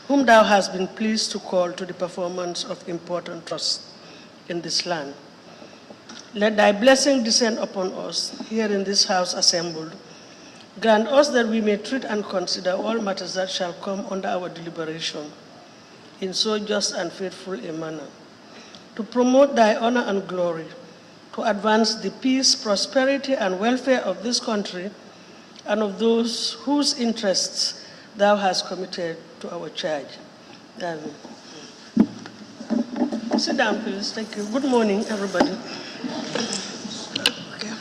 whom thou hast been pleased to call to the performance of important trusts in this land. Let thy blessing descend upon us here in this house assembled. Grant us that we may treat and consider all matters that shall come under our deliberation in so just and faithful a manner, to promote thy honor and glory, to advance the peace, prosperity, and welfare of this country and of those whose interests thou hast committed to our charge. Sit down, please. Thank you. Good morning, everybody. Okay.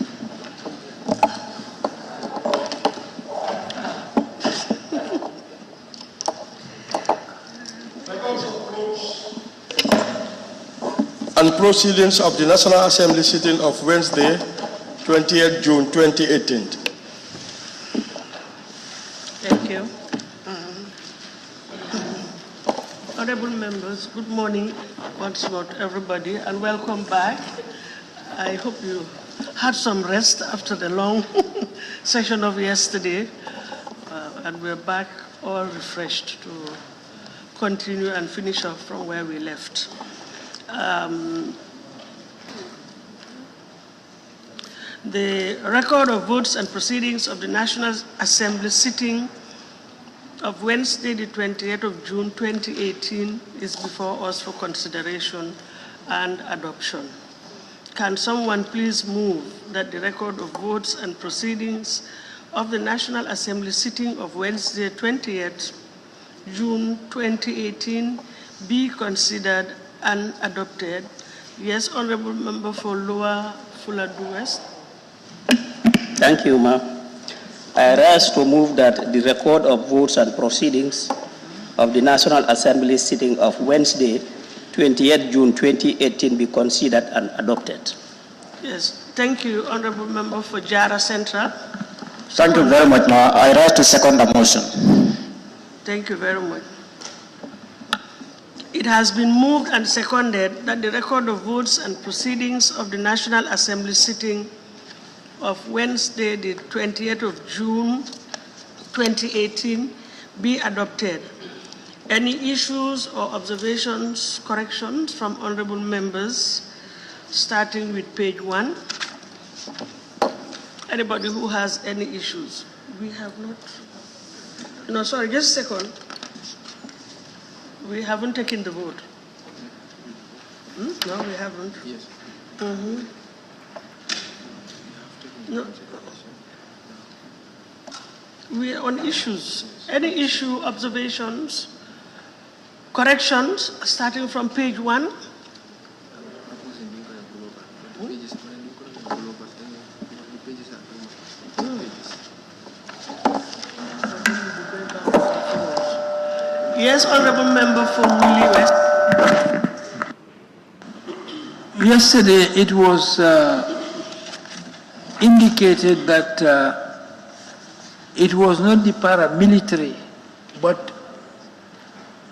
And proceedings of the National Assembly sitting of Wednesday, 28th June 2018. Thank you. Honorable members, good morning once more to everybody and welcome back. I hope you had some rest after the long session of yesterday, and we're back all refreshed to continue and finish off from where we left. The record of votes and proceedings of the National Assembly sitting of Wednesday, the 28th of June 2018 is before us for consideration and adoption. Can someone please move that the record of votes and proceedings of the National Assembly sitting of Wednesday, 28th June 2018 be considered and adopted? Yes, Honorable Member for Lower Fuladu West. Thank you, ma'am. I rise to move that the record of votes and proceedings of the National Assembly sitting of Wednesday, 28th June 2018 be considered and adopted. Yes, thank you, Honorable Member for Jara Central. Thank you very much, ma'am. I rise to second the motion. Thank you very much. It has been moved and seconded that the record of votes and proceedings of the National Assembly sitting of Wednesday, the 20th of June, 2018, be adopted. Any issues or observations, corrections from honorable members, starting with page 1? Anybody who has any issues? We have not. No, sorry, just a second. We haven't taken the vote. No, we haven't. Yes. No. We are on issues. Any issue, observations, corrections, starting from page 1? Yes, Honorable Member for Willie West. Yesterday it was indicated that it was not the paramilitary, but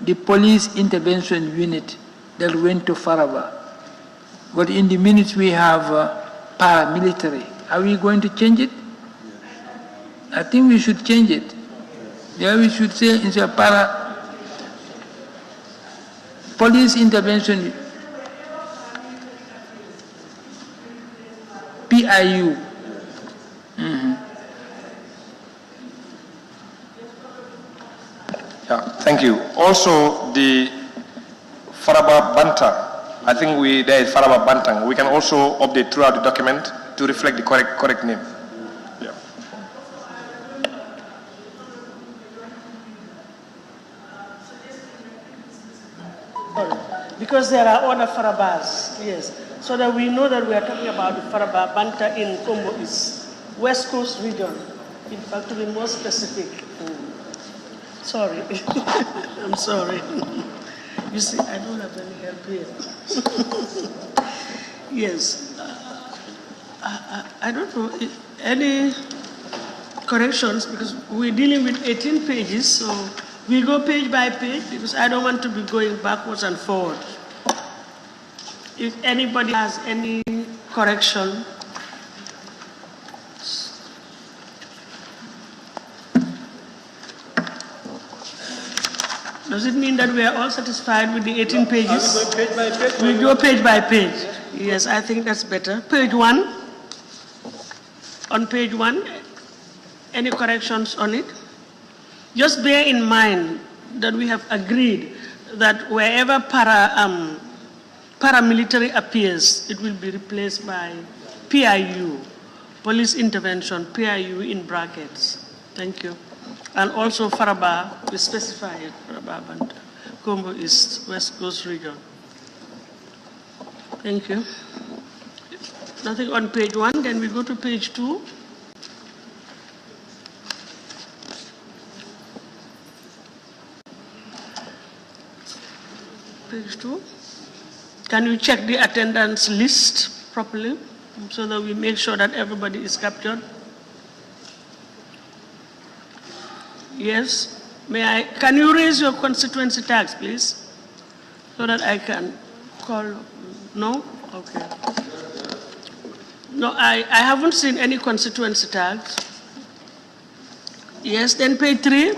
the police intervention unit that went to Faraba. But in the minutes we have paramilitary. Are we going to change it? I think we should change it. Yeah, we should say instead of police intervention, PIU. Yeah, thank you. Also, the Faraba Bantang, I think there is Faraba Bantang. We can also update throughout the document to reflect the correct name. Yeah. Because there are other Farabas, yes. So that we know that we are talking about the Faraba Banta in Congo East, West Coast region. In fact, to be more specific. Sorry. I'm sorry. You see, I don't have any help here. Yes. I don't know any corrections because we're dealing with 18 pages, so we go page by page because I don't want to be going backwards and forward. If anybody has any correction, Does it mean that we are all satisfied with the 18 pages? Are we going page by page? We go page by page. Yes, I think that's better. Page 1. On page 1, any corrections on it? Just bear in mind that we have agreed that wherever paramilitary appears, it will be replaced by PIU, police intervention, PIU in brackets. Thank you. And also Faraba, we specified Faraba Bantang, Combo East, West Coast region. Thank you. Nothing on page 1, then we go to page 2. Page 2. Can you check the attendance list properly so that we make sure that everybody is captured? Yes. Can you raise your constituency tags, please? So that I can call. No? Okay. No, I haven't seen any constituency tags. Yes, then page 3.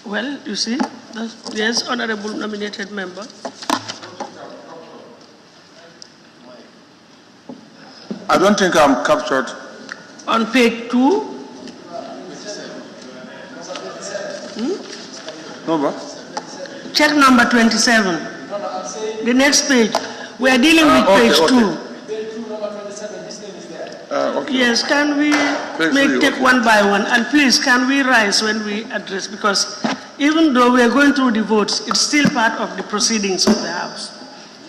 Well, you see, yes, honorable nominated member. I don't think I'm captured. On page 2. No, bro. Check number 27. The next page. We are dealing with page 2. Okay. Yes, can we take one by one? And please, can we rise when we address? Because even though we are going through the votes, it's still part of the proceedings of the House.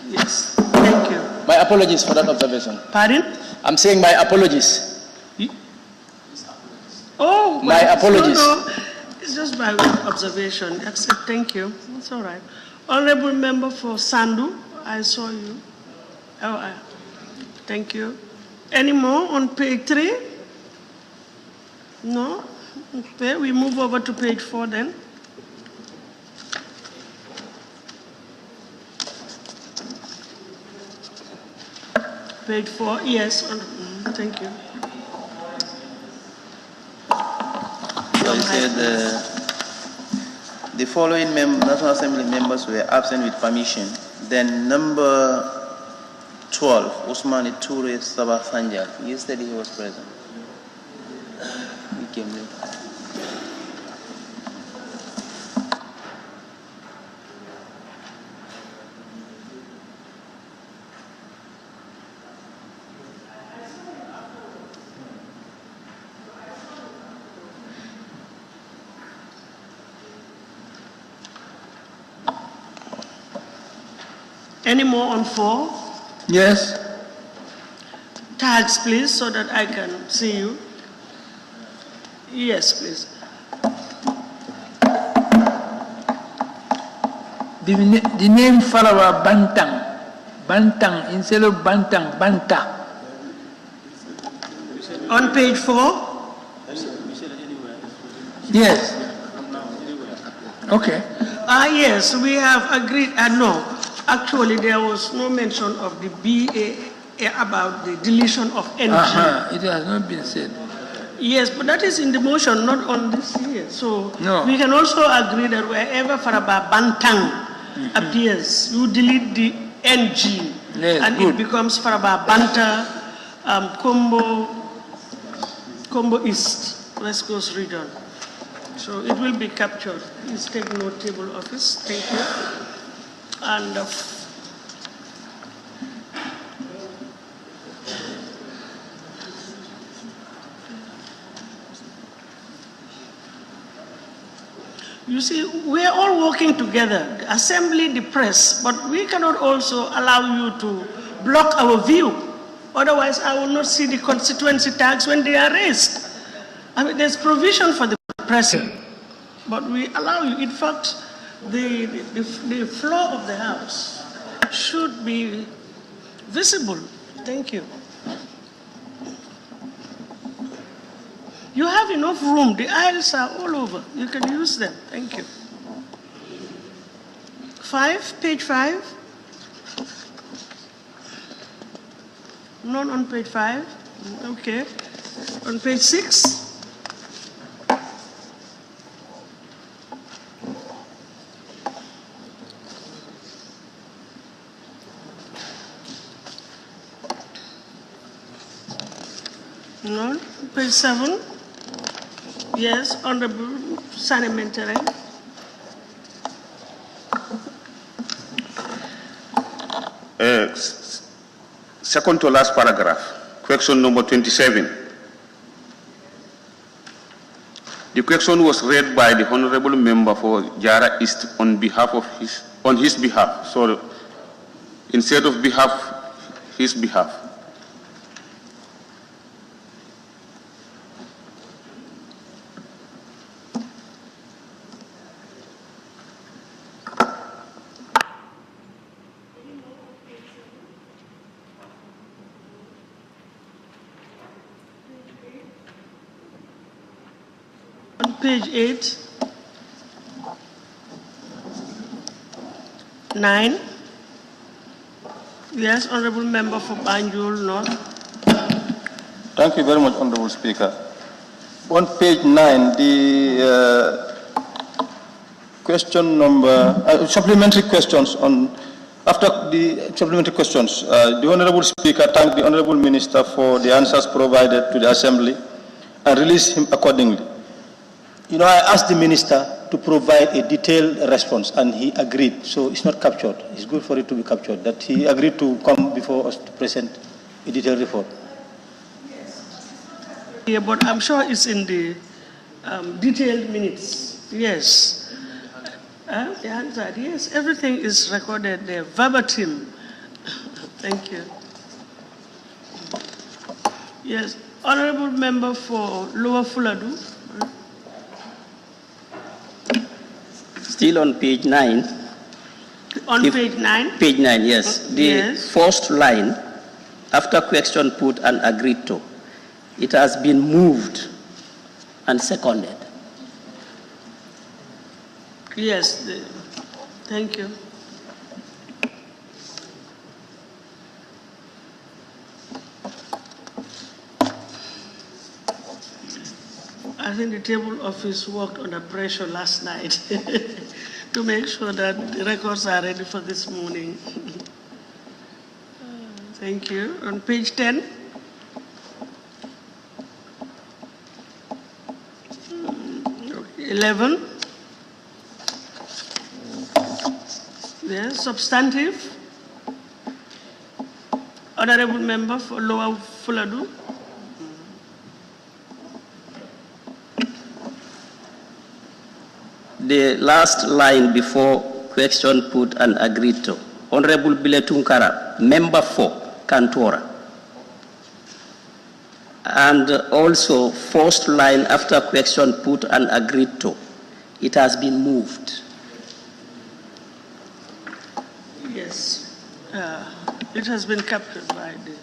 Yes, thank you. My apologies for that observation. Pardon? I'm saying my apologies. Oh, my apologies. No, it's just by observation. Thank you. It's all right. Honorable member for Sandu, I saw you. Oh, thank you. Any more on page 3? No? Okay, we move over to page 4 then. Page 4, yes. Thank you. So you said the following National Assembly members were absent with permission. Then number 12, Usmani Toure Sabah Sanjal. Yesterday he was present. He came late. Any more on 4? Yes. Tags, please, so that I can see you. Yes, please. The name Faraba Bantang. Bantang, instead of Bantang, Banta. On page 4? Yes. Okay. Yes, we have agreed. No, actually, there was no mention of the BA about the deletion of NG. It has not been said. Yes, but that is in the motion, not on this here. So no. We can also agree that wherever Faraba Bantang appears, you delete the NG, yes, and good. It becomes Faraba Banta, Combo East, West Coast region. So it will be captured. Please take note, table office. Thank you. And you see, we are all working together, the assembly, the press, but we cannot also allow you to block our view. Otherwise, I will not see the constituency tags when they are raised. I mean, there's provision for the press, but we allow you. In fact, the floor of the House should be visible. Thank you. You have enough room. The aisles are all over. You can use them. Thank you. 5, page 5. None on page 5. Okay. On page 6. No. Page 7. Yes, Honorable Sanementere. Second to last paragraph, question number 27. The question was read by the honorable member for Jara East on his behalf. So instead of his behalf. On page 8, 9. Yes, Honorable Member for Banjul North. Thank you very much, Honorable Speaker. On page 9, the question number, supplementary questions on, after the supplementary questions, the Honorable Speaker thanked the Honorable Minister for the answers provided to the Assembly and released him accordingly. You know, I asked the Minister to provide a detailed response and he agreed, so it's not captured. It's good for it to be captured, that he agreed to come before us to present a detailed report. Yeah, but I'm sure it's in the detailed minutes. Yes. The answer, yes, everything is recorded there, verbatim. Thank you. Yes, Honorable Member for Lower Fuladu. Still on page 9. On page 9? Page 9, yes. The first line, after question put and agreed to, it has been moved and seconded. Yes, thank you. I think the table office worked under pressure last night to make sure that the records are ready for this morning. Thank you. On page 10. Okay, 11. Yes, substantive. Honorable Member for Lower Fuladu. The last line before question put and agreed to. Honorable Biletunkara, Member for Kantora. And also first line after question put and agreed to. It has been moved. Yes, it has been captured by the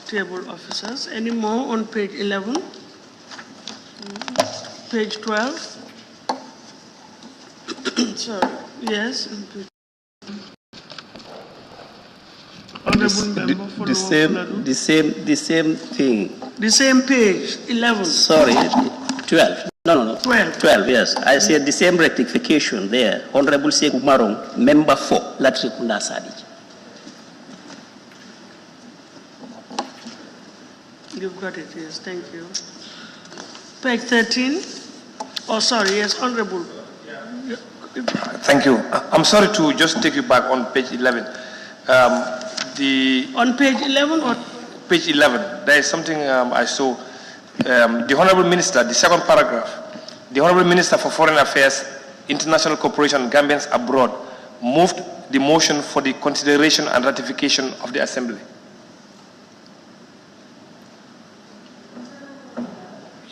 table officers. Any more on page 11? Page 12? Sorry, yes. The same thing. The same page, 11. Sorry, 12. No. 12. 12, yes. I said the same rectification there. Honorable Sekou Marong, Member for Latrikunda Sadij. You've got it, yes, thank you. Page 13. Oh, sorry, yes, Honorable. Thank you. I'm sorry to just take you back on page 11. On page 11 or? Page 11, there is something I saw. The Honorable Minister, the second paragraph, the Honorable Minister for Foreign Affairs, International Cooperation, Gambians Abroad, moved the motion for the consideration and ratification of the Assembly.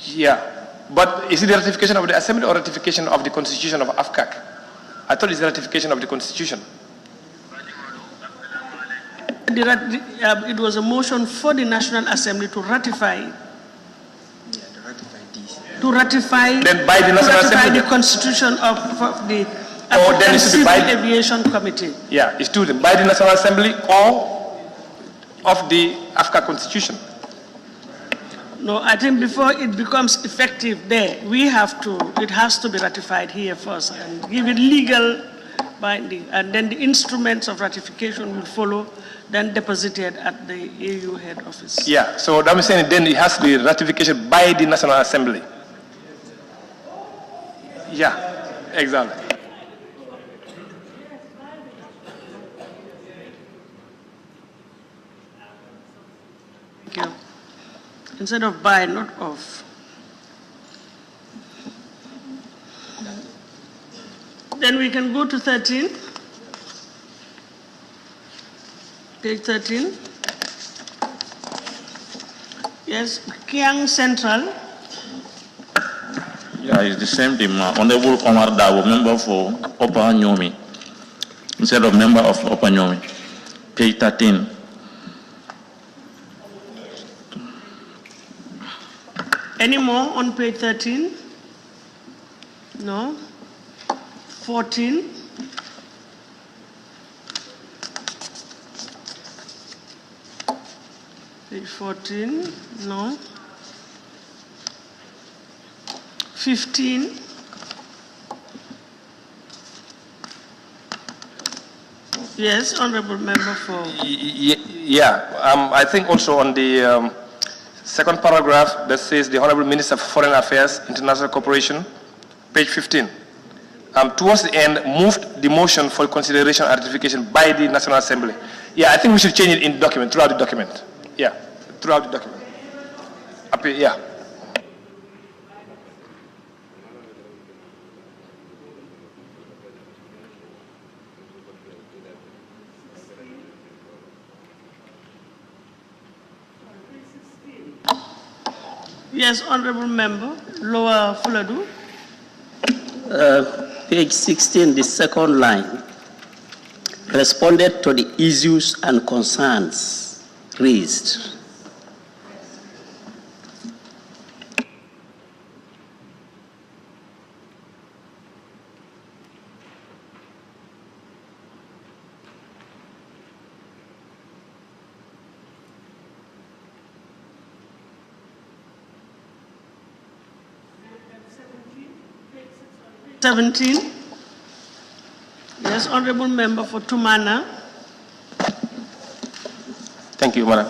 Yeah, but is it the ratification of the Assembly or ratification of the Constitution of AFCAC? I thought it's the ratification of the Constitution. It was a motion for the National Assembly to ratify. To ratify. Then by the National Assembly. The Constitution of the African Civil Aviation Committee. Yeah, it's to them by the National Assembly or of the AFCA Constitution. No, I think before it becomes effective there, it has to be ratified here first and give it legal binding. And then the instruments of ratification will follow, then deposited at the AU head office. Yeah, so that means saying then it has to be ratification by the National Assembly. Yeah, exactly. Thank you. Instead of by, not of. Then we can go to 13. Page 13. Yes, Kiang Central. Yeah, it's the same thing. Honorable Omar Dabo, member for Upper Nyomi, instead of member of Upper Nyomi. Page 13. Any more on page 13? No. 14. Page 14, no. 15. Yes, honorable member for. Yeah, I think also on the second paragraph that says the Honorable Minister for Foreign Affairs, International Cooperation, page 15. Towards the end, moved the motion for consideration and ratification by the National Assembly. Yeah, I think we should change it in the document, throughout the document. Yeah, throughout the document. Yeah. Yes, honorable member, Lower Fuladu. Page 16, the second line, responded to the issues and concerns raised. Yes, honorable member for Tumana. Thank you, Madam.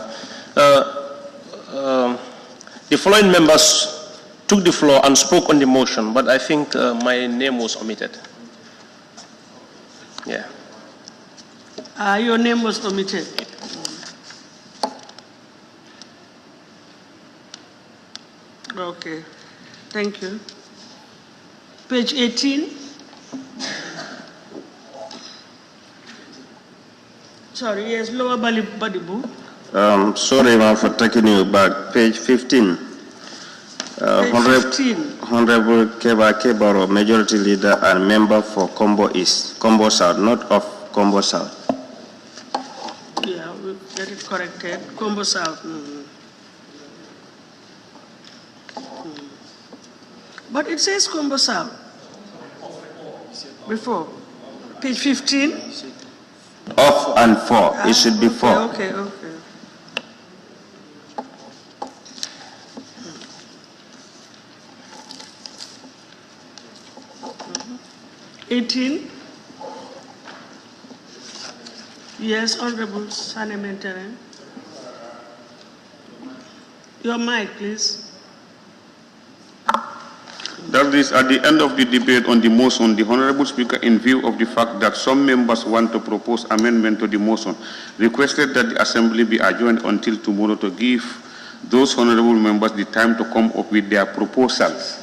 The following members took the floor and spoke on the motion, but I think my name was omitted. Yeah. Your name was omitted. Okay, thank you. Page 18. Sorry, yes, Lower Badibu. Sorry, ma'am, for taking you back. Page 15. Honorable Keba Kebaro, Majority Leader and Member for Combo East, Combo South, not of Combo South. Yeah, we'll get it corrected. Combo South. But it says Combo South. Before. Page 15. Off and for. It should be for. Okay. 18. Yes, Honorable Sanementaren. Your mic, please. That is at the end of the debate on the motion, the Honorable Speaker, in view of the fact that some members want to propose amendment to the motion, requested that the Assembly be adjourned until tomorrow to give those honorable members the time to come up with their proposals.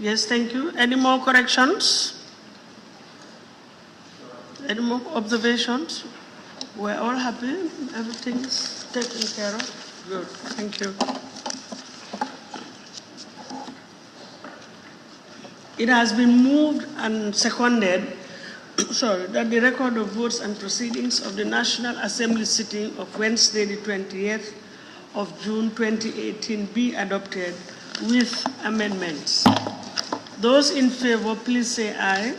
Yes, thank you. Any more corrections? Any more observations? We're all happy. Everything is taken care of. Good. Thank you. It has been moved and seconded that the record of votes and proceedings of the National Assembly sitting of Wednesday, the 20th of June 2018 be adopted with amendments. Those in favor, please say aye.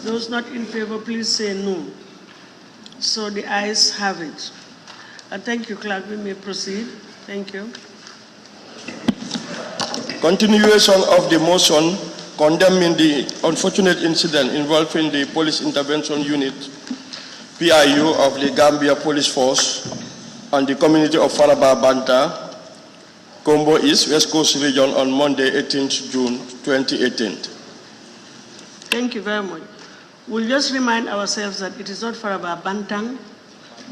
Those not in favor, please say no. So the ayes have it. Thank you, Clerk. We may proceed. Thank you. Continuation of the motion condemning the unfortunate incident involving the Police Intervention Unit, PIU, of the Gambia Police Force and the community of Faraba, Bantang, Combo East, West Coast Region on Monday, 18th June 2018. Thank you very much. We'll just remind ourselves that it is not Faraba, Bantang,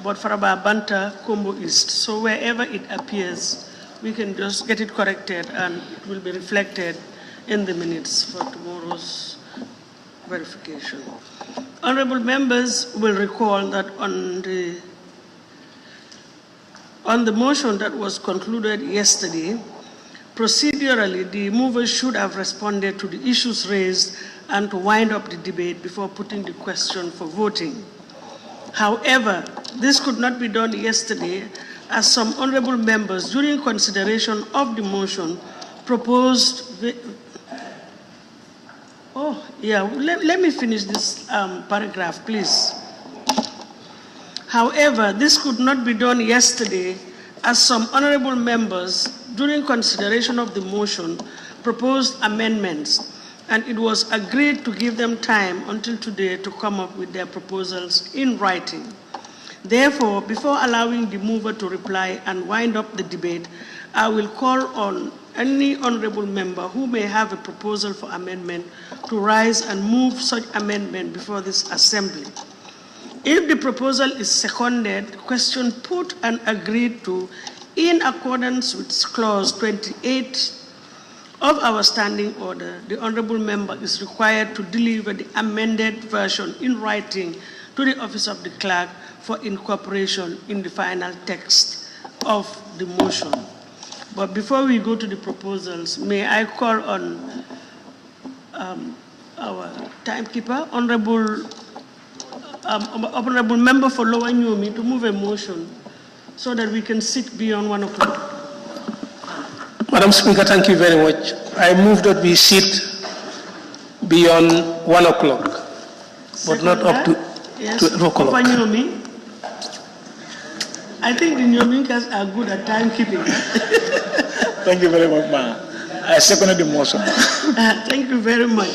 but Faraba, Bantang, Combo East. So wherever it appears, we can just get it corrected and it will be reflected in the minutes for tomorrow's verification. Honorable members will recall that on the motion that was concluded yesterday, procedurally, the movers should have responded to the issues raised and to wind up the debate before putting the question for voting. However, this could not be done yesterday as some honorable members, during consideration of the motion, proposed... let me finish this paragraph, please. However, this could not be done yesterday as some honorable members, during consideration of the motion, proposed amendments, and it was agreed to give them time until today to come up with their proposals in writing. Therefore, before allowing the mover to reply and wind up the debate, I will call on any honorable member who may have a proposal for amendment to rise and move such amendment before this assembly. If the proposal is seconded, question put and agreed to in accordance with clause 28 of our standing order, the honorable member is required to deliver the amended version in writing to the office of the clerk for incorporation in the final text of the motion. But before we go to the proposals, may I call on our timekeeper, Honorable Member for Lower Nyomi, to move a motion so that we can sit beyond 1 o'clock. Madam Speaker, thank you very much. I move that we sit beyond 1 o'clock, but not up to 12 o'clock. I think the Nyominkas are good at timekeeping. Thank you very much, ma'am. I second the motion. Thank you very much.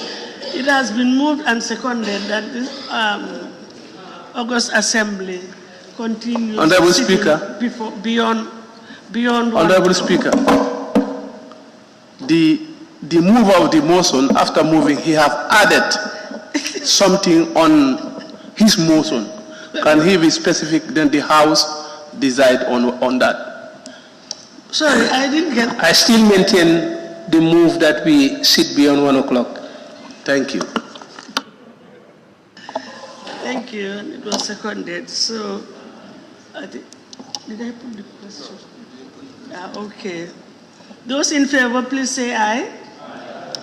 It has been moved and seconded that this August Assembly continues. Honorable Speaker. Beyond Honorable Speaker. The mover of the motion, after moving, he have added something on his motion. Can he be specific? Then the House decide on that. Sorry, I didn't get. I still maintain the move that we sit beyond 1 o'clock. Thank you. Thank you. It was seconded. So, I think, did I put the question? Okay. Those in favor, please say aye.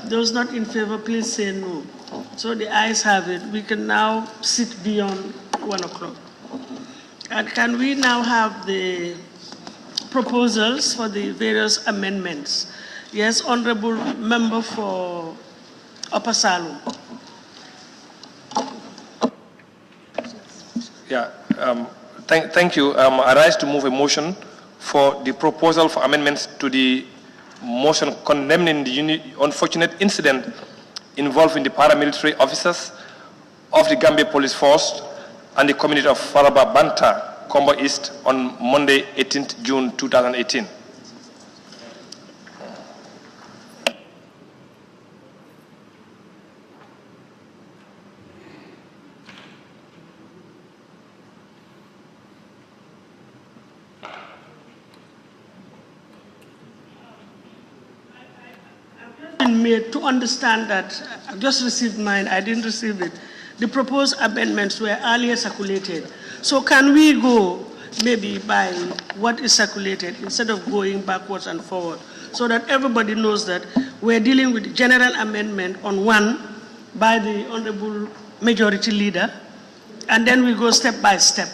Those not in favor, please say no. So the ayes have it. We can now sit beyond 1 o'clock. And can we now have the proposals for the various amendments? Yes, Honorable Member for Upper Salon. Yeah, thank you. I rise to move a motion for the proposal for amendments to the motion condemning the unfortunate incident involving the paramilitary officers of the Gambia Police Force and the community of Faraba, Bantang, Combo East on Monday, 18th June 2018. Made to understand that I've just received mine, I didn't receive it. The proposed amendments were earlier circulated. So can we go maybe by what is circulated instead of going backwards and forward, so that everybody knows that we're dealing with the general amendment on one by the Honorable Majority Leader, and then we go step by step.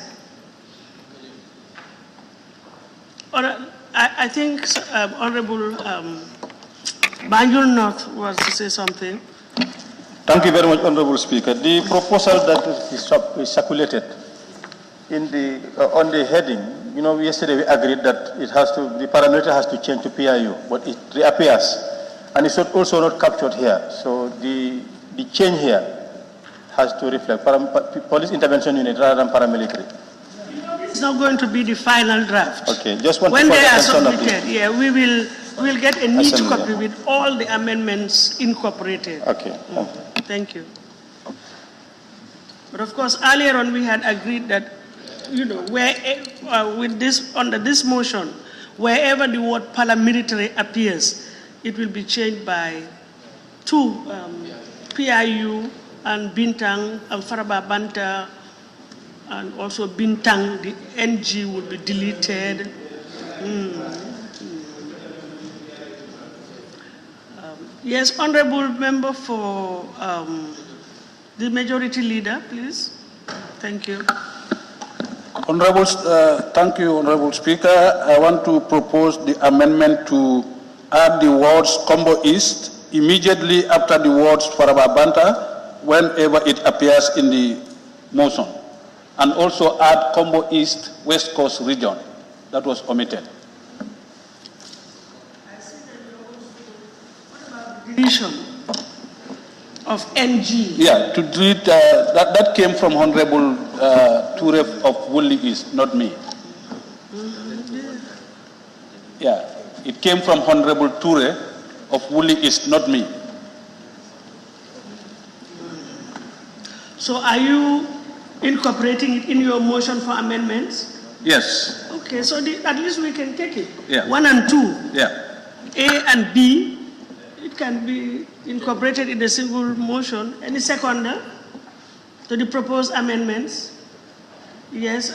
I think Honorable Banjul North wants to say something. Thank you very much, Honorable Speaker. The proposal that is circulated in on the heading you know, yesterday we agreed that the paramilitary has to change to PIU, but it reappears. And it's also not captured here. So the change here has to reflect police intervention unit rather than paramilitary. It's not going to be the final draft. Okay, just want when to they are attention of submitted, yeah, we'll get a neat copy with all the amendments incorporated. Okay. Thank you. But of course, earlier on we had agreed that, you know, under this motion, wherever the word paramilitary appears, it will be changed by two, PIU and Bantang and Faraba Bantang, and also Bantang, the NG will be deleted. Yes, honorable member for the majority leader, please. Thank you. Honorable, thank you, Honorable Speaker. I want to propose the amendment to add the words Combo East immediately after the words Faraba Banta whenever it appears in the motion, and also add Combo East West Coast region. That was omitted. Deletion of NG. Yeah, to delete, that came from Honorable Ture of Woolly East, not me. Yeah, it came from Honorable Ture of Woolly East, not me. So are you incorporating it in your motion for amendments? Yes. Okay, so at least we can take it. Yeah. 1 and 2. Yeah. A and B, it can be incorporated in a single motion. Any seconder to the proposed amendments? Yes,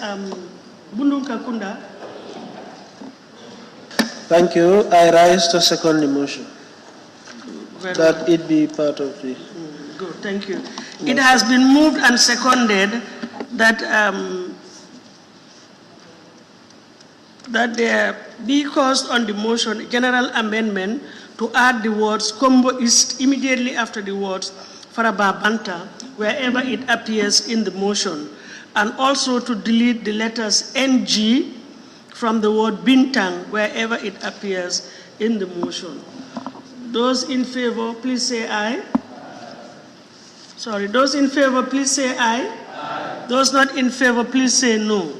Bundung Kakunda. Thank you. I rise to second the motion. That it be part of the... Good, thank you. It has been moved and seconded that that there be caused on the motion general amendment to add the words Combo East immediately after the words Faraba Banta wherever it appears in the motion, and also to delete the letters NG from the word Bantang wherever it appears in the motion. Those in favor, please say aye. Sorry, those in favor, please say aye. Aye. Those not in favor, please say no.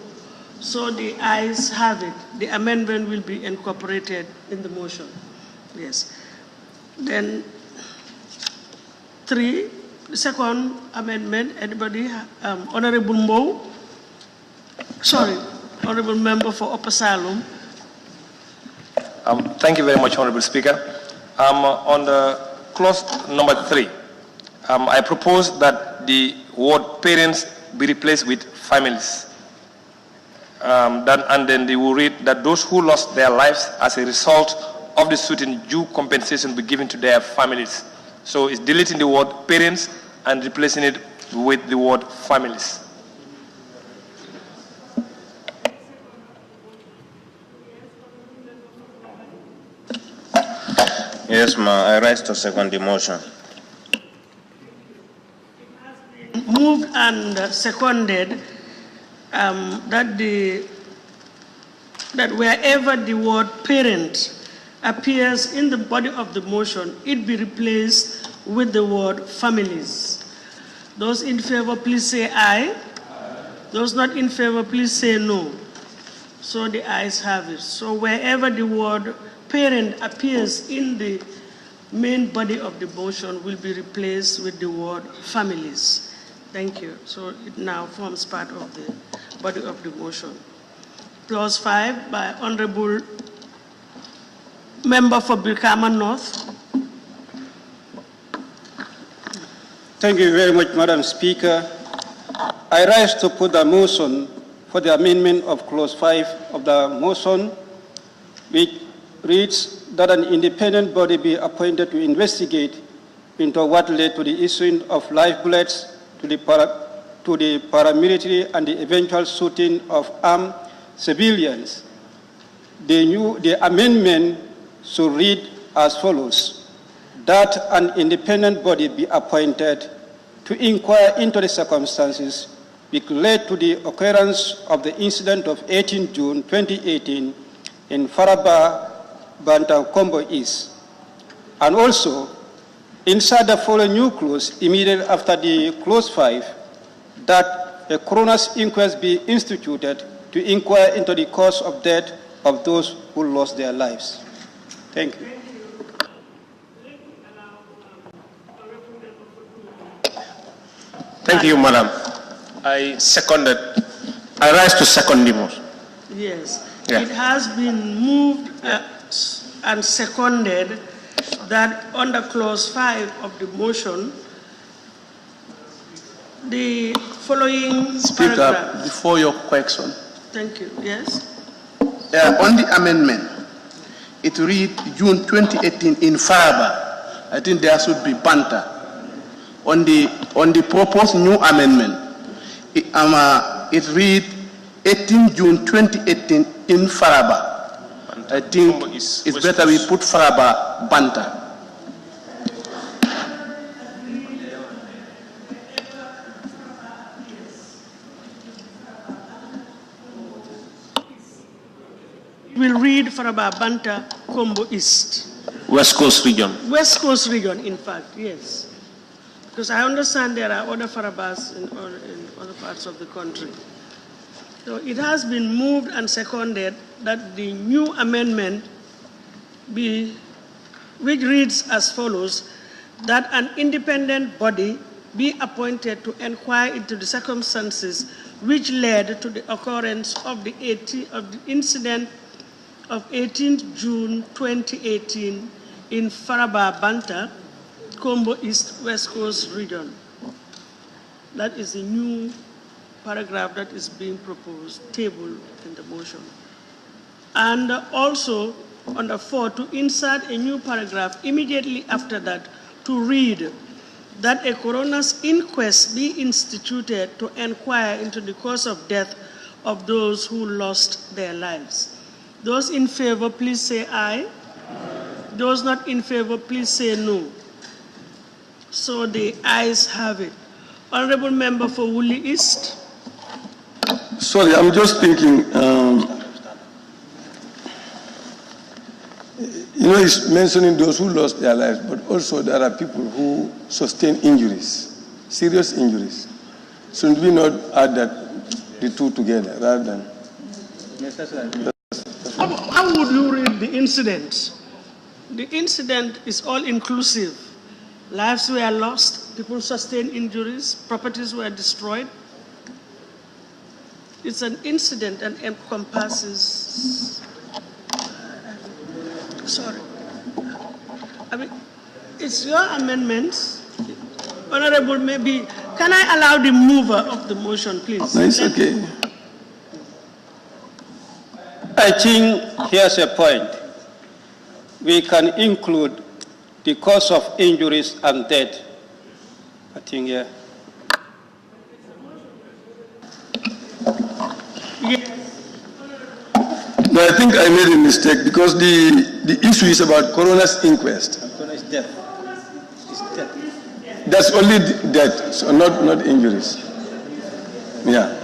So the ayes have it. The amendment will be incorporated in the motion. Yes. Then 3, the second amendment, anybody? Honorable Mbow. Sorry, Honorable Member for Upper Salem. Thank you very much, Honorable Speaker. On the clause number 3, I propose that the word parents be replaced with families. And then they will read that those who lost their lives as a result of the shooting, due compensation be given to their families. So it's deleting the word parents and replacing it with the word families. Yes, ma'am. I rise to second the motion. Moved and seconded that wherever the word parent appears in the body of the motion, it be replaced with the word families. Those in favor, please say aye. Those not in favor, please say no. So the ayes have it. So wherever the word parent appears in the main body of the motion will be replaced with the word families. Thank you. So it now forms part of the body of the motion. Clause 5 by Honorable Member for Birkama North. Thank you very much, Madam Speaker. I rise to put the motion for the amendment of Clause 5 of the motion, which reads that an independent body be appointed to investigate into what led to the issuing of live bullets to the paramilitary and the eventual shooting of armed civilians. The amendment should read as follows: that an independent body be appointed to inquire into the circumstances which led to the occurrence of the incident of 18 June 2018 in Faraba, Bantang, Combo East. And also, inside the following new clause immediately after the clause 5, that a coroner's inquest be instituted to inquire into the cause of death of those who lost their lives. Thank you. Thank you, Madam. I rise to second the motion. Yes. Yeah. It has been moved and seconded that under clause 5 of the motion, the following Speaker, paragraph. before your question. Thank you. Yes. On the amendment, it read June 2018 in Faraba. I think there should be Bantang. On the proposed new amendment, it read 18 June 2018 in Faraba. I think it's better we put Faraba Bantang. We'll read Faraba, Bantang, Combo East. West Coast region. West Coast region, in fact, yes. Because I understand there are other Farabas in other parts of the country. So it has been moved and seconded that the new amendment be, which reads as follows, that an independent body be appointed to inquire into the circumstances which led to the occurrence of the incident of 18th June 2018 in Faraba, Bantang, Combo East, West Coast region. That is a new paragraph that is being proposed, tabled in the motion. And also, under 4, to insert a new paragraph immediately after that to read that a coroner's inquest be instituted to inquire into the cause of death of those who lost their lives. Those in favor, please say aye. Those not in favor, please say no. So the ayes have it. Honorable Member for Woolly East. Sorry, I'm just thinking, it's mentioning those who lost their lives, but also there are people who sustain injuries, serious injuries. Should we not add the two together rather than? Yes, that's right. How would you read the incident? The incident is all-inclusive. Lives were lost, people sustained injuries, properties were destroyed. It's an incident and encompasses, sorry. I mean, it's your amendment. Honorable, maybe, can I allow the mover of the motion, please? No, it's okay. I think here's a point. We can include the cause of injuries and death. I think, yeah. No, I think I made a mistake because the issue is about coroner's inquest. Coroner's death. It's death. That's only death, so not injuries. Yeah.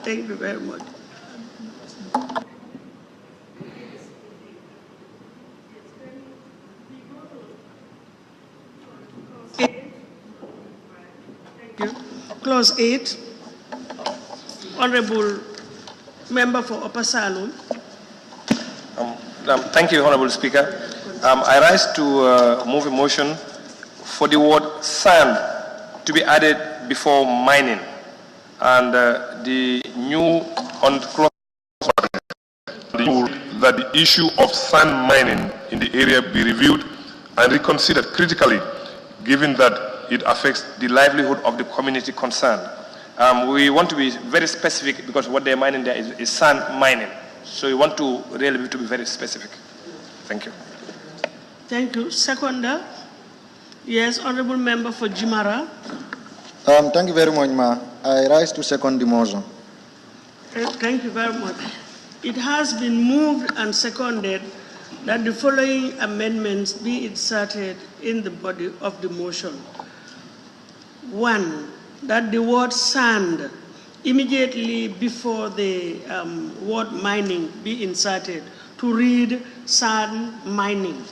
Thank you very much. Clause 8. Honorable Member for Upper Salon. Thank you, Honorable Speaker. I rise to move a motion for the word sand to be added before mining. And the new on clause that the issue of sand mining in the area be reviewed and reconsidered critically, given that it affects the livelihood of the community concerned. We want to be very specific because what they're mining there is sand mining. So we want to really to be very specific. Thank you. Thank you. Seconder. Yes, Honorable Member for Jimara. Thank you very much, Ma. I rise to second the motion. Thank you very much. It has been moved and seconded that the following amendments be inserted in the body of the motion. 1, that the word sand immediately before the word mining be inserted to read sand mining.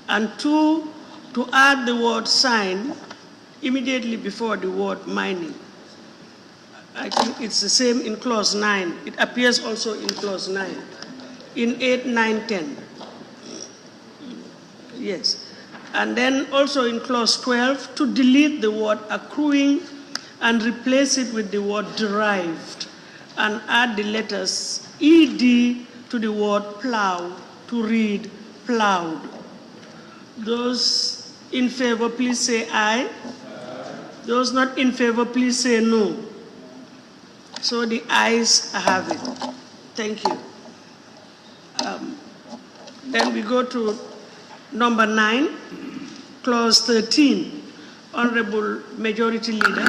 And 2, to add the word sign immediately before the word mining. I think it's the same in clause 9. It appears also in clause 9. In 8, 9, 10. Yes. And then also in clause 12, to delete the word accruing and replace it with the word derived and add the letters ED to the word plow to read plowed. Those in favor, please say aye. Those not in favor, please say no. So the ayes have it. Thank you. Then we go to number 9, clause 13. Honorable Majority Leader.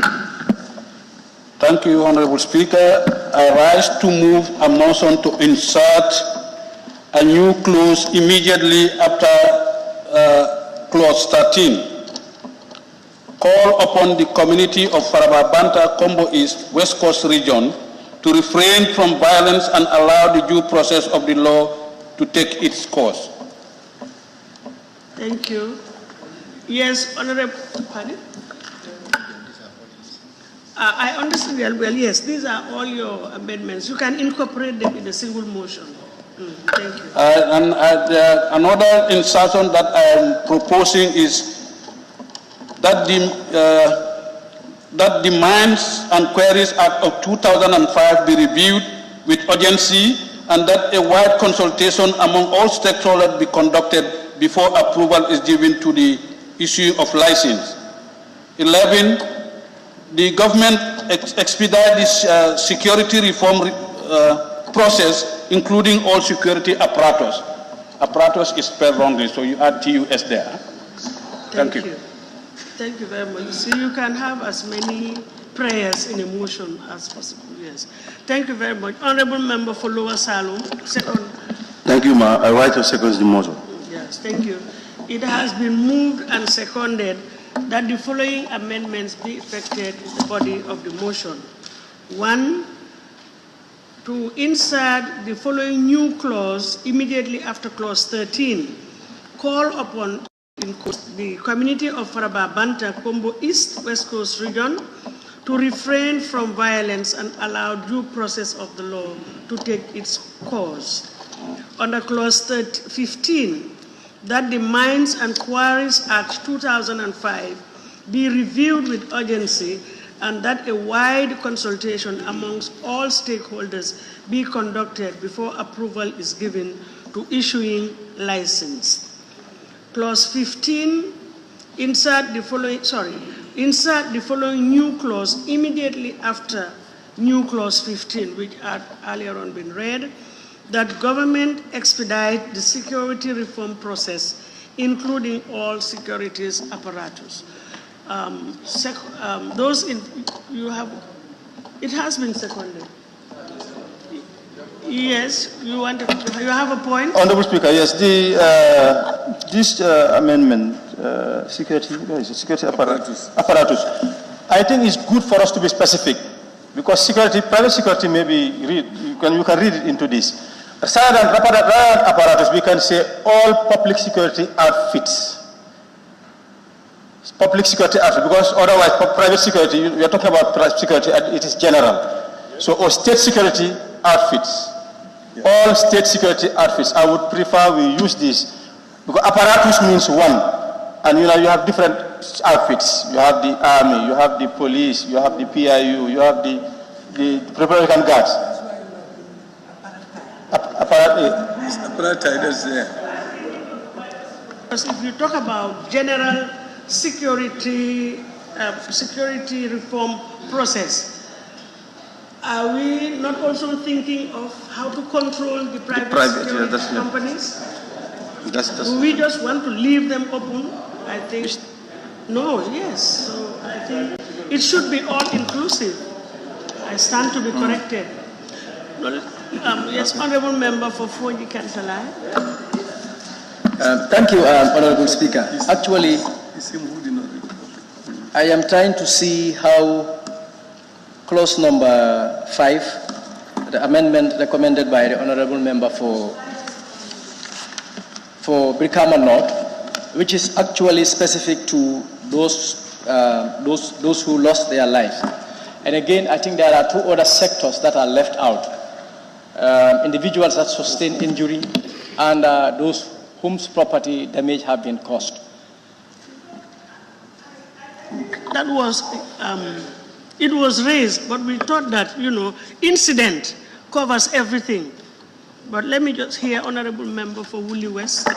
Thank you, Honorable Speaker. I rise to move a motion to insert a new clause immediately after clause 13. Call upon the community of Faraba, Bantang, Combo East, West Coast region to refrain from violence and allow the due process of the law to take its course. Thank you. Yes, Honorable, pardon? I understand well, yes, these are all your amendments. You can incorporate them in a single motion. Thank you. Another insertion that I am proposing is that the Mines and Quarries Act of 2005 be reviewed with urgency and that a wide consultation among all stakeholders be conducted before approval is given to the issue of license. 11, the government expedite this security reform process, including all security apparatus. Apparatus is spelled wrongly, so you add TUS there. Thank you. Thank you very much. So you can have as many prayers in a motion as possible. Yes. Thank you very much. Honorable Member for Lower Salome, second. Thank you, Ma. I write to second the motion. Yes, thank you. It has been moved and seconded that the following amendments be effected in the body of the motion. 1, to insert the following new clause immediately after clause 13. Call upon the community of Faraba, Bantang, Combo East, West Coast region to refrain from violence and allow due process of the law to take its course. Under clause 15, that the Mines and Quarries Act 2005 be reviewed with urgency and that a wide consultation amongst all stakeholders be conducted before approval is given to issuing license. Clause 15, insert the following new clause immediately after new clause 15, which had earlier on been read, that government expedite the security reform process, including all securities apparatus. It has been seconded. Yes, you have a point? Honorable Speaker, yes, this amendment, security apparatus, I think it's good for us to be specific because private security may be you can read it into this. Rather than apparatus, we can say all public security outfits. Public security outfits, because otherwise private security, we are talking about private security, it is general. So, or state security outfits. All state security outfits. I would prefer we use this because apparatus means one, and you have different outfits. You have the army, you have the police, you have the PIU, you have the Republican Guards. Apparatus there. Because if you talk about general security reform process, are we not also thinking of how to control the private security companies? Do we just want to leave them open? I think, no, yes. So I think it should be all inclusive. I stand to be corrected. Yes, Honorable Member for Foji Kansalai. Thank you, Honorable Speaker. Actually, I am trying to see how clause number 5, the amendment recommended by the Honorable Member for Brikama North, which is actually specific to those who lost their lives. And again, I think there are 2 other sectors that are left out. Individuals that sustain injury and those whose property damage have been caused. That was, it was raised, but we thought that, incident covers everything. But let me just hear Honorable Member for Woolly West.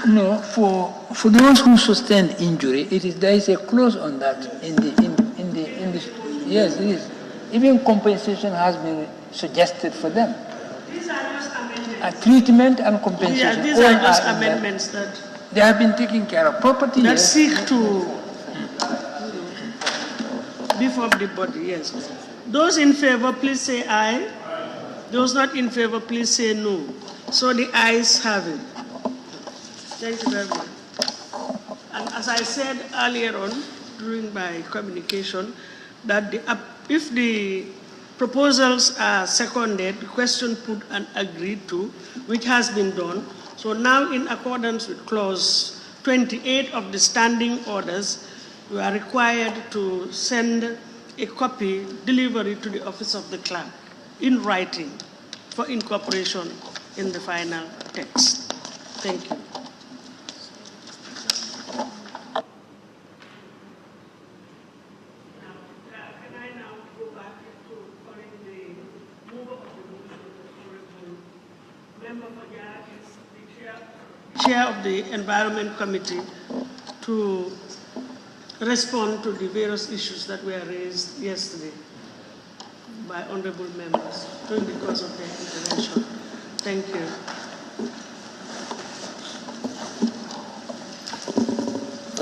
No, for those who sustained injury, there is a clause on that in the yes, it is. Even compensation has been suggested for them. These are just amendments. Treatment and compensation. Yeah, these are just amendments that they have been taken care of. Property that seek to beef up the body. Yes. Those in favor, please say aye. Those not in favor, please say no. So the ayes have it. Thank you very much. And as I said earlier on during my communication, that if the proposals are seconded, the question put and agreed to, which has been done. So now, in accordance with clause 28 of the standing orders, we are required to send a copy delivery to the office of the clerk in writing for incorporation in the final text. Thank you. Chair of the Environment Committee to respond to the various issues that were raised yesterday by honorable members during the course of their intervention. Thank you.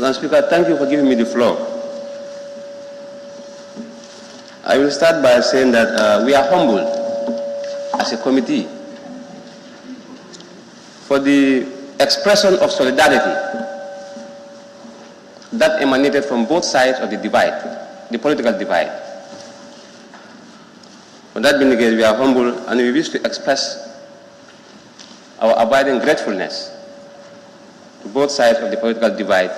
Madam Speaker, thank you for giving me the floor. I will start by saying that we are humbled as a committee for the expression of solidarity that emanated from both sides of the divide, the political divide. For that being the case, we are humble and we wish to express our abiding gratefulness to both sides of the political divide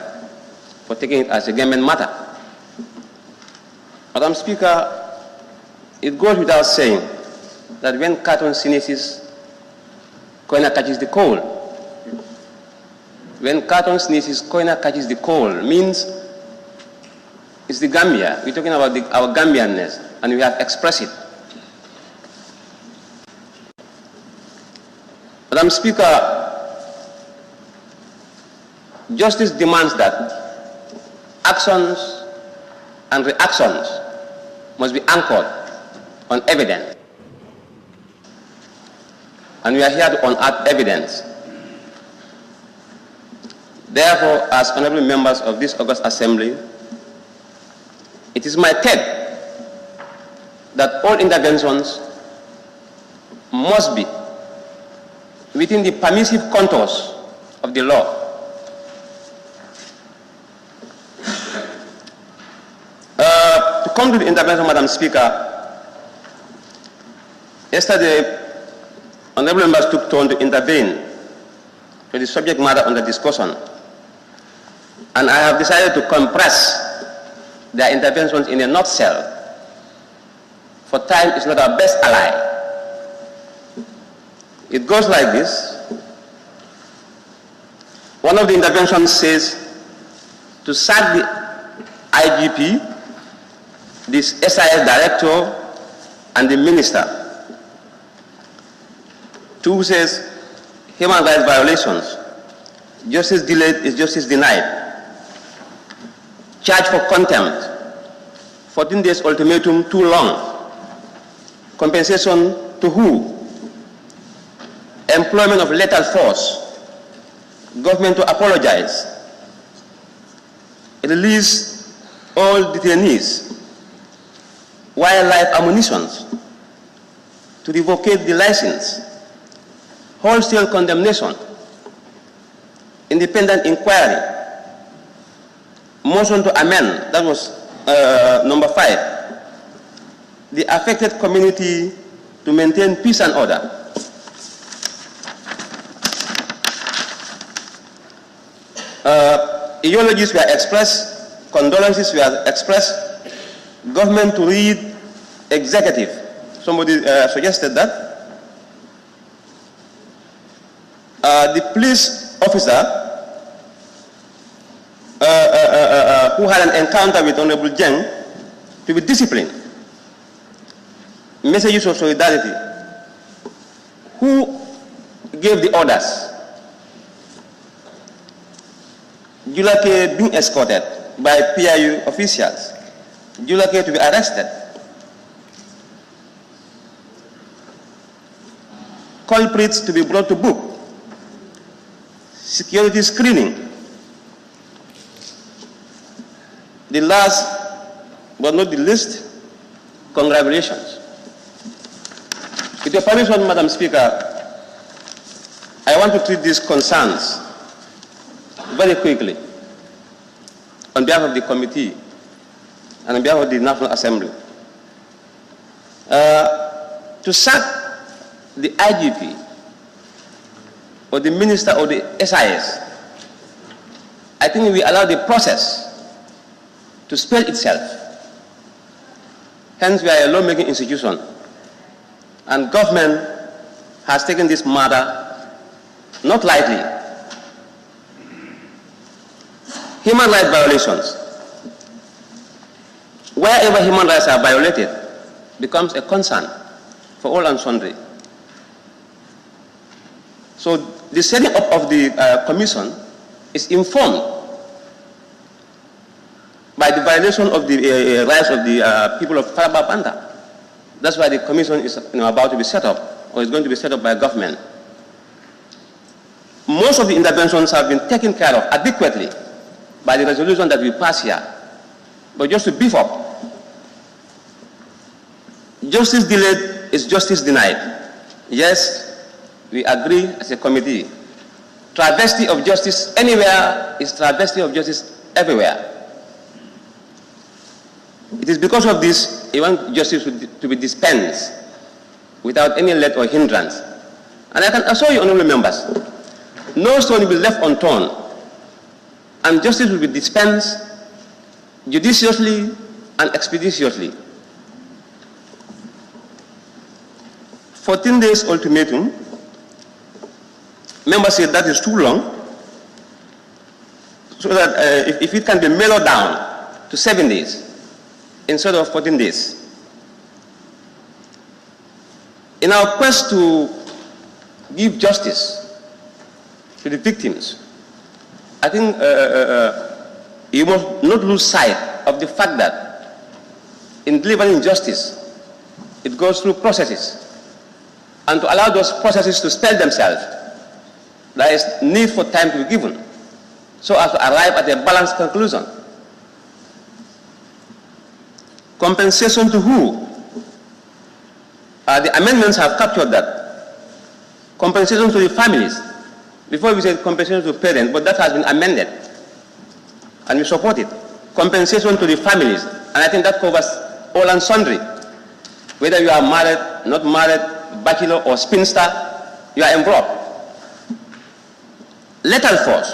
for taking it as a Gambian matter. Madam Speaker, it goes without saying that when Carton sneezes, Koina catches the cold. When Carton sneezes, Koina catches the cold means it's the Gambia. We're talking about our Gambianness, and we have expressed it. Madam Speaker, justice demands that actions and reactions must be anchored on evidence. And we are here to unearth evidence. Therefore, as honorable members of this august assembly, it is my take that all interventions must be within the permissive contours of the law. To come to the intervention, Madam Speaker, yesterday, honorable members took turn to intervene to the subject matter under discussion. And I have decided to compress their interventions in a nutshell, for time is not our best ally. It goes like this. One of the interventions says to sack the IGP, this SIS director, and the minister. 2 says human rights violations. Justice delayed is justice denied. Charge for contempt. 14 days ultimatum too long. Compensation to who? Employment of lethal force. Government to apologize. Release all detainees. Wildlife ammunitions. to revocate the license, wholesale condemnation, independent inquiry, motion to amend, that was number 5, the affected community to maintain peace and order. Eulogies were expressed, condolences were expressed, government to read executive. Somebody suggested that. The police officer who had an encounter with Honorable Jeng to be disciplined. Messages of solidarity. Who gave the orders? Julake being escorted by PIU officials. Julake to be arrested. Culprits to be brought to book. Security screening. The last but not the least, congratulations. With your permission, Madam Speaker, I want to treat these concerns very quickly on behalf of the committee and on behalf of the National Assembly. To sack the IGP or the minister or the SIS, I think we allow the process to spell itself. Hence, we are a lawmaking institution, and government has taken this matter not lightly. Human rights violations, wherever human rights are violated, becomes a concern for all and sundry. So the setting up of the commission is informed by the violation of the rights of the people of Faraba Bantang. That's why the commission is about to be set up, or is going to be set up by government. Most of the interventions have been taken care of adequately by the resolution that we pass here. But just to beef up, justice delayed is justice denied. Yes, we agree as a committee. Travesty of justice anywhere is travesty of justice everywhere. It is because of this we want justice to be dispensed without any let or hindrance. And I can assure you, honorable members, no stone will be left unturned, and justice will be dispensed judiciously and expeditiously. 14 days ultimatum, members say that is too long, so that if it can be mellowed down to 7 days instead of 14 days. In our quest to give justice to the victims, I think you must not lose sight of the fact that in delivering justice, it goes through processes. And to allow those processes to spell themselves, there is need for time to be given so as to arrive at a balanced conclusion. Compensation to who? The amendments have captured that. Compensation to the families. Before we said compensation to parents, but that has been amended, and we support it. Compensation to the families, and I think that covers all and sundry. Whether you are married, not married, bachelor or spinster, you are involved. Lethal force.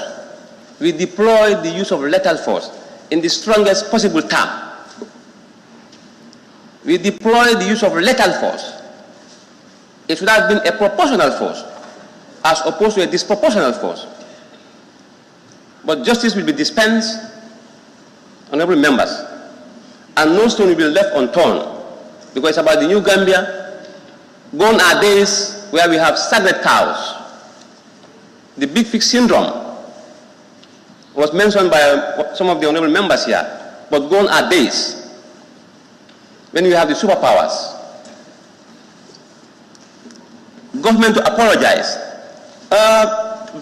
We deploy the use of lethal force in the strongest possible term. We deploy the use of lethal force. It should have been a proportional force as opposed to a disproportional force. But justice will be dispensed, honorable members, and no stone will be left unturned, because it's about the new Gambia. Gone are days where we have sacred cows. The big fish syndrome was mentioned by some of the honorable members here, but gone are days when we have the superpowers. Government to apologize.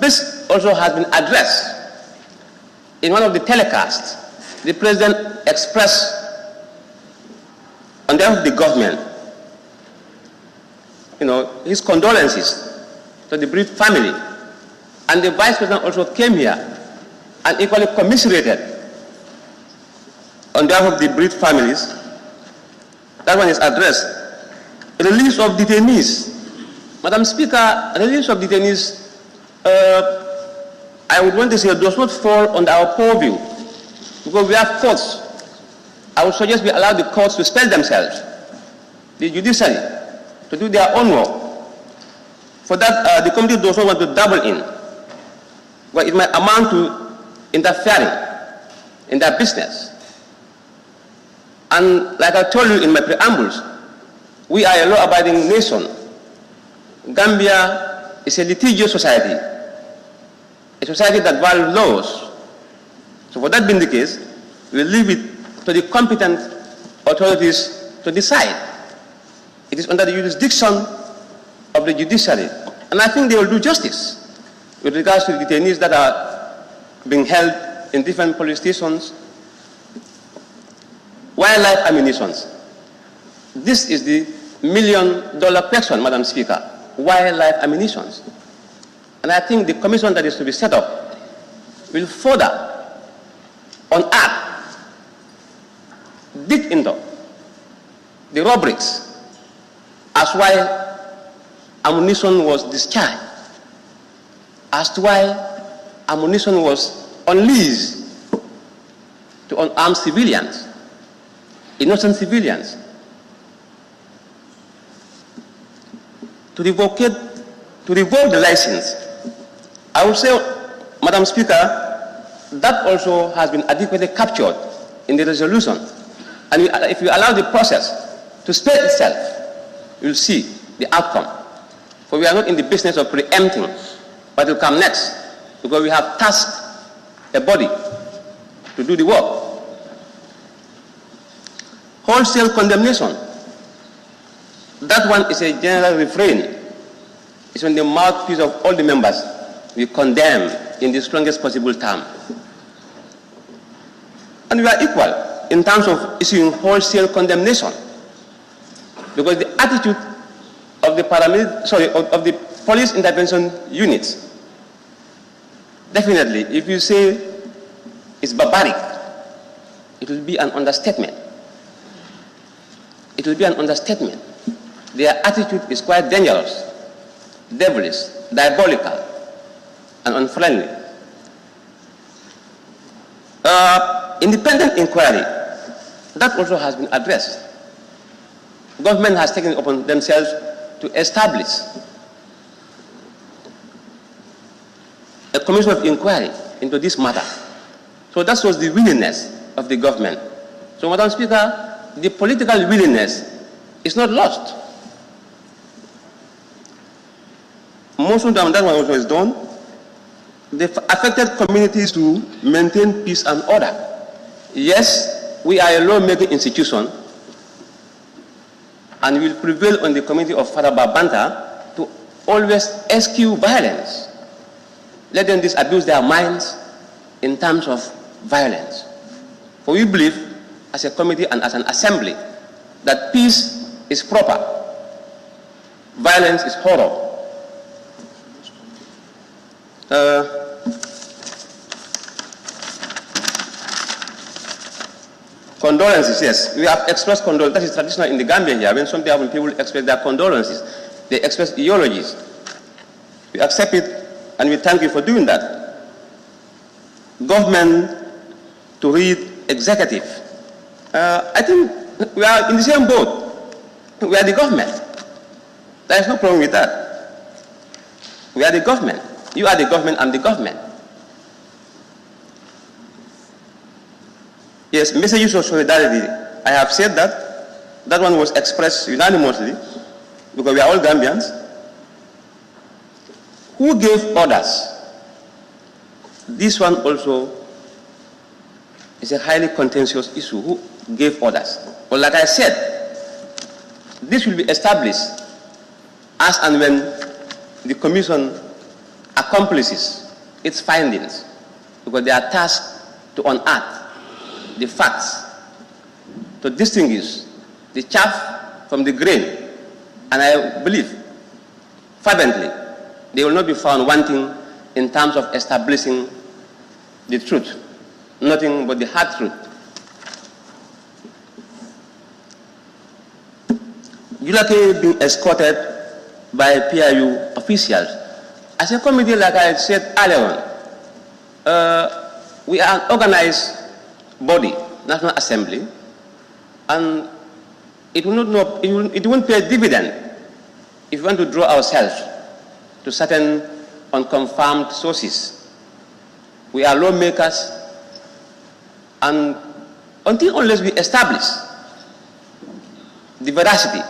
This also has been addressed in one of the telecasts. The president expressed on behalf of the government his condolences to the bereaved family. And the Vice President also came here and equally commiserated on behalf of the bereaved families. That one is addressed. Release of detainees. Madam Speaker, release of detainees, I would want to say, does not fall under our purview, because we have courts. I would suggest we allow the courts to spell themselves, the judiciary to do their own work. For that, the committee does not want to double in, but it might amount to interfering in their business. And like I told you in my preambles, we are a law-abiding nation. Gambia is a litigious society, a society that values laws. So for that being the case, we leave it to the competent authorities to decide. It is under the jurisdiction of the judiciary. And I think they will do justice with regards to the detainees that are being held in different police stations. Wildlife ammunitions. This is the million-dollar question, Madam Speaker. Wildlife ammunitions. And I think the commission that is to be set up will further unearth, dig into the rubrics as why ammunition was discharged, as to why ammunition was unleashed to unarmed civilians, innocent civilians. To revoke the license, I would say, Madam Speaker, that also has been adequately captured in the resolution. And if you allow the process to spell itself, you'll see the outcome. For we are not in the business of preempting what will come next, because we have tasked a body to do the work. Wholesale condemnation. That one is a general refrain. It's on the mouthpiece of all the members. We condemn in the strongest possible term. And we are equal in terms of issuing wholesale condemnation, because the attitude of the of the police intervention units, definitely, if you say it's barbaric, it will be an understatement. It will be an understatement. Their attitude is quite dangerous, devilish, diabolical, and unfriendly. Independent inquiry, that also has been addressed. Government has taken it upon themselves to establish a commission of inquiry into this matter. So that was the willingness of the government. So, Madam Speaker, the political willingness is not lost. Most of them, that one also is done. The affected communities to maintain peace and order. Yes, we are a law-making institution, and we will prevail on the community of Faraba, Bantang to always eschew violence. Let them disabuse their minds in terms of violence. For we believe, as a committee and as an assembly, that peace is proper, violence is horror. Condolences, yes. We have expressed condolences. That is traditional in the Gambia here. When people express their condolences, they express eulogies. We accept it and we thank you for doing that. Government to read executive. I think we are in the same boat. We are the government. There is no problem with that. We are the government. You are the government, I'm the government. Yes, messages of solidarity. I have said that. That one was expressed unanimously, because we are all Gambians. Who gave orders? This one also is a highly contentious issue. Who gave orders? Well, like I said, this will be established as and when the commission accomplishes its findings, because they are tasked to unearth the facts, to distinguish the chaff from the grain. And I believe fervently, they will not be found wanting in terms of establishing the truth, nothing but the hard truth. Julake being escorted by PIU officials. As a committee, like I said earlier on, we are an organized body, National Assembly, and it won't pay a dividend if we want to draw ourselves to certain unconfirmed sources. We are lawmakers, and unless we establish the veracity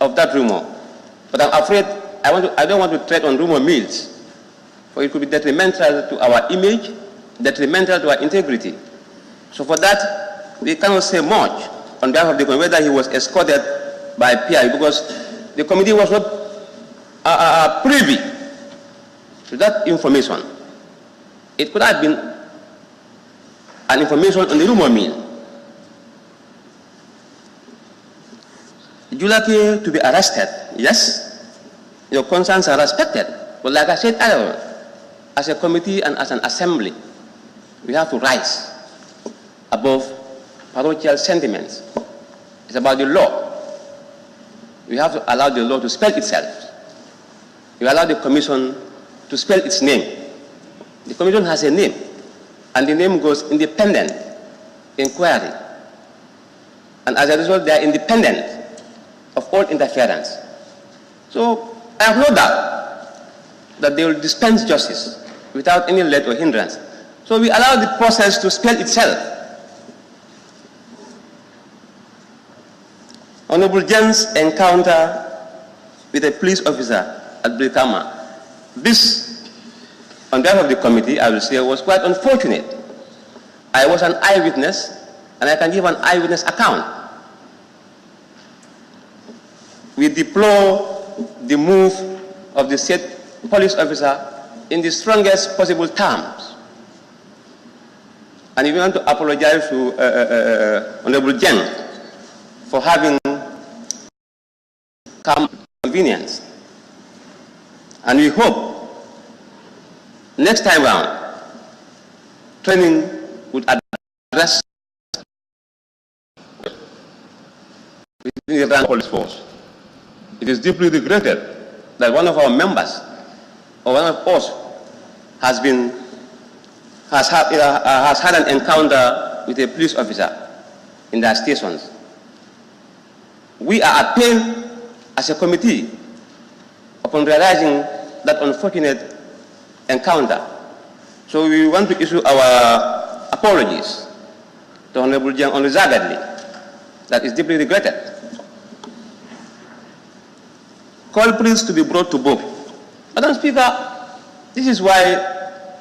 of that rumor, but I'm afraid I don't want to tread on rumor mills, for it could be detrimental to our image, detrimental to our integrity. So for that, we cannot say much on behalf of the committee whether he was escorted by PI, because the committee was not privy to that information. It could have been an information on the rumor mill. Julake to be arrested, yes, your concerns are respected. But like I said earlier, as a committee and as an assembly, we have to rise above parochial sentiments. It's about the law. We have to allow the law to spell itself. We allow the commission to spell its name. The commission has a name, and the name goes independent inquiry. And as a result, they are independent of all interference. So I have no doubt that they will dispense justice without any let or hindrance. So we allow the process to spell itself. Honorable Jen's encounter with a police officer at Brikama, this, on behalf of the committee, I will say, was quite unfortunate. I was an eyewitness, and I can give an eyewitness account. We deplore the move of the state police officer in the strongest possible terms. And we want to apologize to Honorable Jen for having come convenience. And we hope next time round, training would address the police force. It is deeply regretted that one of our members, or one of us, has had an encounter with a police officer in their stations. We are at pain as a committee upon realizing that unfortunate encounter. So we want to issue our apologies to Honorable Jiang unreservedly. That is deeply regretted. Culprits to be brought to book. Madam Speaker, this is why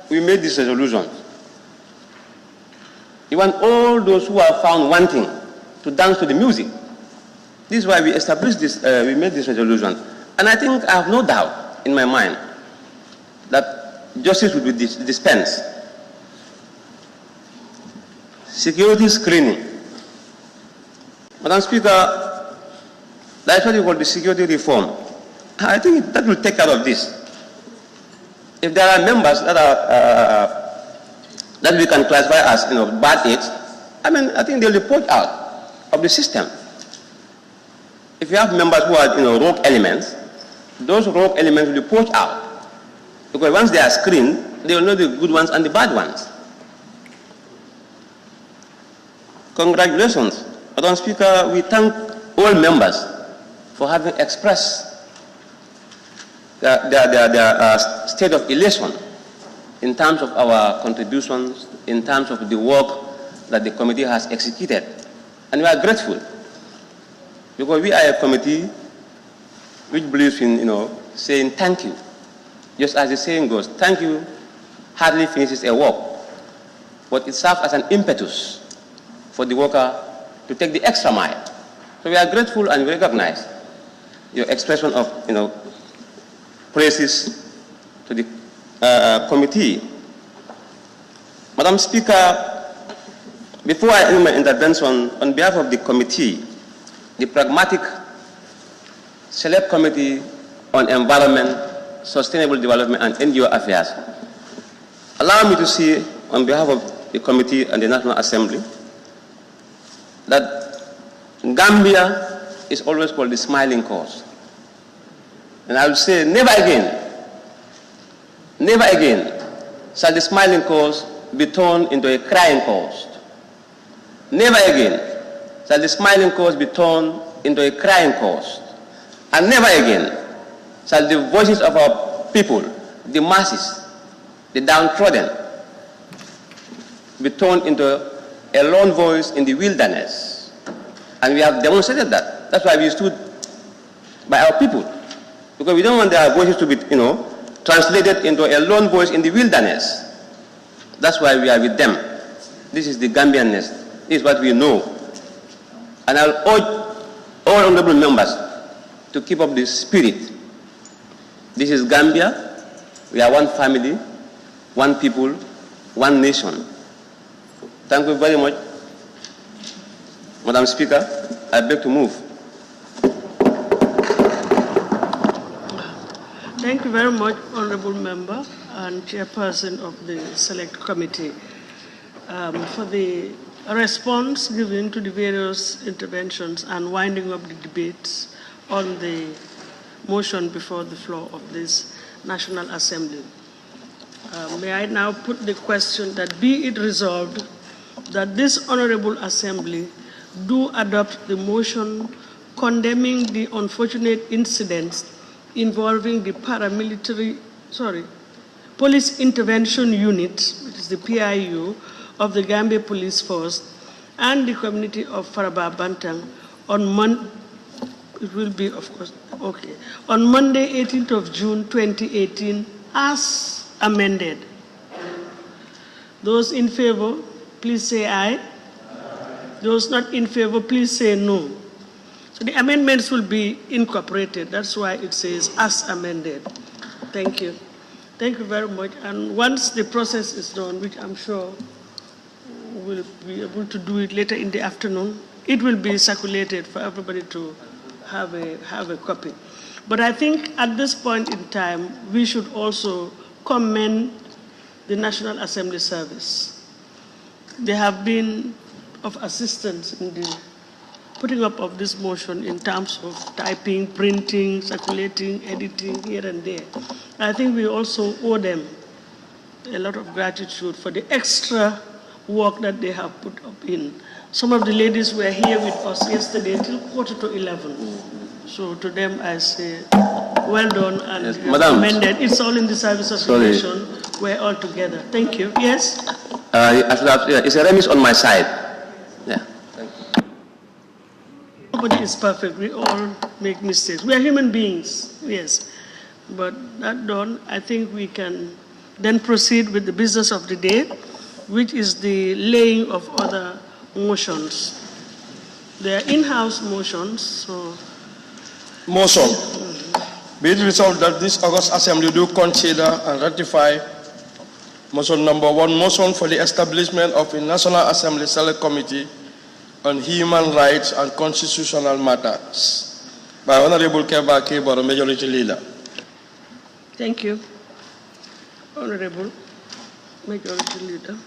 we made this resolution. We want all those who are found wanting to dance to the music. This is why we established this, we made this resolution. And I think I have no doubt in my mind that justice will be dispensed. Security screening. Madam Speaker, that's what you call the security reform. I think that will take care of this. If there are members that are that we can classify as bad eggs, I think they'll be poached out of the system. If you have members who are rogue elements, those rogue elements will be poached out. Because once they are screened, they will know the good ones and the bad ones. Congratulations. Madam Speaker, we thank all members for having expressed their state of elation in terms of our contributions, in terms of the work that the committee has executed. And we are grateful, because we are a committee which believes in, saying thank you. Just as the saying goes, thank you hardly finishes a work, but it serves as an impetus for the worker to take the extra mile. So we are grateful and we recognize your expression of, praises to the committee. Madam Speaker, before I end my intervention, on behalf of the committee, the pragmatic select committee on environment, sustainable development, and NGO affairs. Allow me to say, on behalf of the committee and the National Assembly, that Gambia is always called the smiling cause. And I will say, never again shall the smiling cause be turned into a crying cause. Never again shall the smiling cause be turned into a crying cause. And never again shall the voices of our people, the masses, the downtrodden, be turned into a lone voice in the wilderness. And we have demonstrated that. That's why we stood by our people. Because we don't want their voices to be, translated into a lone voice in the wilderness. That's why we are with them. This is the Gambianness. This is what we know. And I'll urge all honorable members to keep up this spirit. This is Gambia. We are one family, one people, one nation. Thank you very much. Madam Speaker, I beg to move. Thank you very much, Honorable Member and Chairperson of the Select Committee, for the response given to the various interventions and winding up the debates on the motion before the floor of this National Assembly. May I now put the question that be it resolved that this Honorable Assembly do adopt the motion condemning the unfortunate incidents involving the Police Intervention Unit, which is the PIU, of the Gambia Police Force and the community of Faraba, Bantang on Monday, 18th of June 2018, as amended. Those in favor, please say aye. Those not in favor, please say no. So the amendments will be incorporated. That's why it says as amended. Thank you. Thank you very much. And once the process is done, which I'm sure we'll be able to do it later in the afternoon, it will be circulated for everybody to have a copy. But I think at this point in time, we should also commend the National Assembly Service. They have been of assistance in the putting up of this motion in terms of typing, printing, circulating, editing here and there. I think we also owe them a lot of gratitude for the extra work that they have put up in. Some of the ladies were here with us yesterday till 11:15. So to them I say, well done and yes, commended. It's all in the service of the nation. We're all together. Thank you. Yes? It's a remiss on my side. Yeah. Nobody is perfect. We all make mistakes. We are human beings, yes. But that done, I think we can then proceed with the business of the day, which is the laying of other motions. They are in-house motions, so... Motion. Be it resolved that this August Assembly do consider and ratify motion number 1, motion for the establishment of a National Assembly Select Committee on Human Rights and Constitutional Matters by Honorable Keba Kebaro, Majority Leader. Thank you, Honorable Majority Leader.